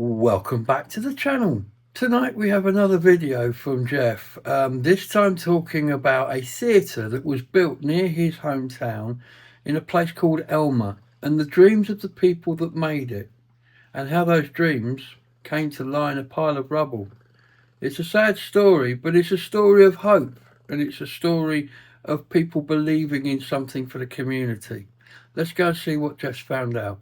Welcome back to the channel. Tonight we have another video from Jeff, this time talking about a theatre that was built near his hometown in a place called Elmer, and the dreams of the people that made it, and how those dreams came to lie in a pile of rubble. It's a sad story, but it's a story of hope, and it's a story of people believing in something for the community. Let's go and see what Jeff found out.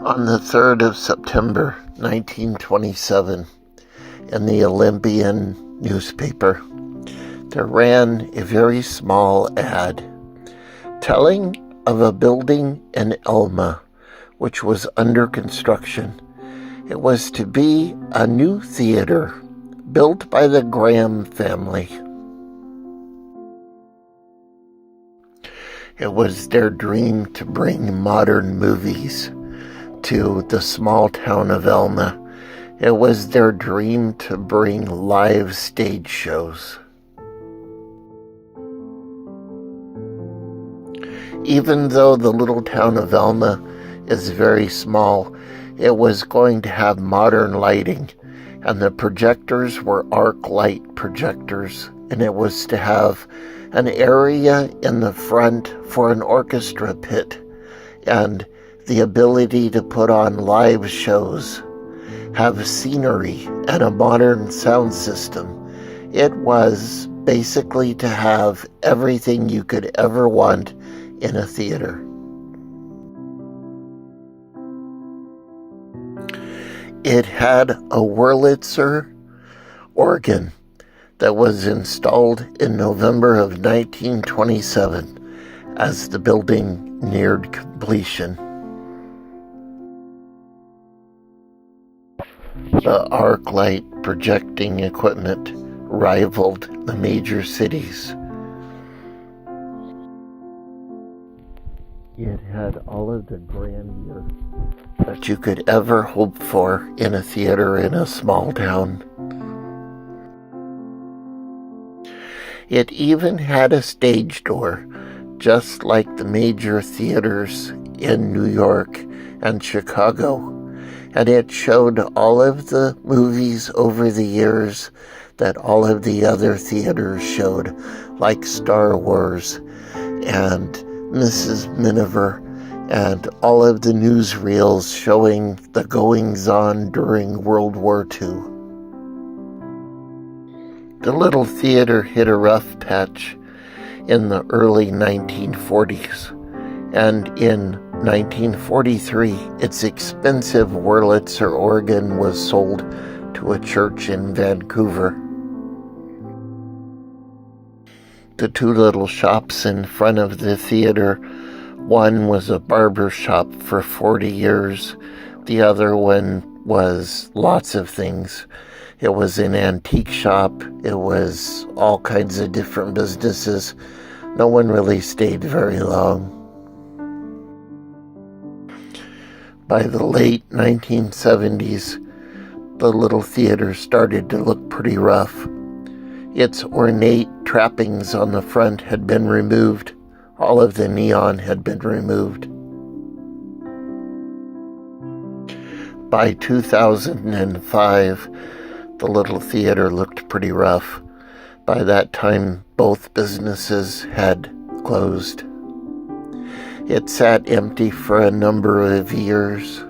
On the 3rd of September, 1927, in the Olympian newspaper, there ran a very small ad telling of a building in Elma which was under construction. It was to be a new theater built by the Graham family. It was their dream to bring modern movies to the small town of Elma. It was their dream to bring live stage shows. Even though the little town of Elma is very small, it was going to have modern lighting, and the projectors were arc light projectors, and it was to have an area in the front for an orchestra pit, and the ability to put on live shows, have scenery, and a modern sound system. It was basically to have everything you could ever want in a theater. It had a Wurlitzer organ that was installed in November of 1927 as the building neared completion. The arc light projecting equipment rivaled the major cities. It had all of the grandeur that you could ever hope for in a theater in a small town. It even had a stage door, just like the major theaters in New York and Chicago. And it showed all of the movies over the years that all of the other theaters showed, like Star Wars and Mrs. Miniver, and all of the newsreels showing the goings-on during World War II. The little theater hit a rough patch in the early 1940s, and in 1943, its expensive Wurlitzer organ was sold to a church in Vancouver. The two little shops in front of the theater, one was a barber shop for 40 years. The other one was lots of things. It was an antique shop. It was all kinds of different businesses. No one really stayed very long. By the late 1970s, the little theater started to look pretty rough. Its ornate trappings on the front had been removed. All of the neon had been removed. By 2005, the little theater looked pretty rough. By that time, both businesses had closed. It sat empty for a number of years.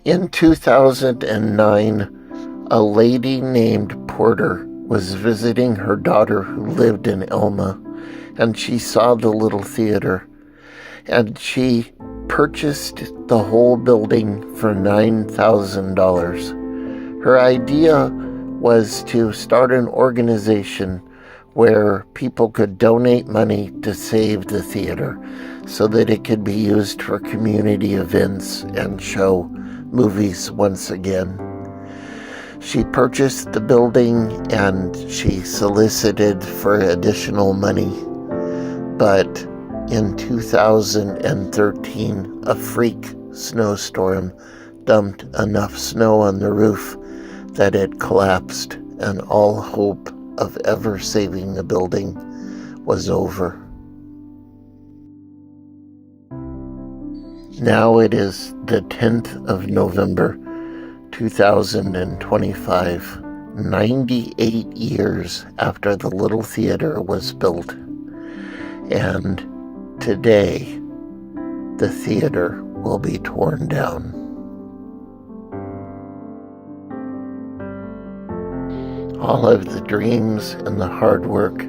In 2009, a lady named Porter was visiting her daughter who lived in Elma, and she saw the little theater, and she purchased the whole building for $9,000. Her idea was to start an organization where people could donate money to save the theater so that it could be used for community events and show movies once again. She purchased the building and she solicited for additional money. But in 2013, a freak snowstorm dumped enough snow on the roof that it collapsed and all hope of ever saving the building was over. Now it is the 10th of November, 2025, 98 years after the little theater was built. And today, the theater will be torn down. All of the dreams and the hard work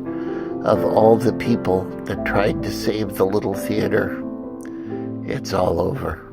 of all the people that tried to save the little theater, it's all over.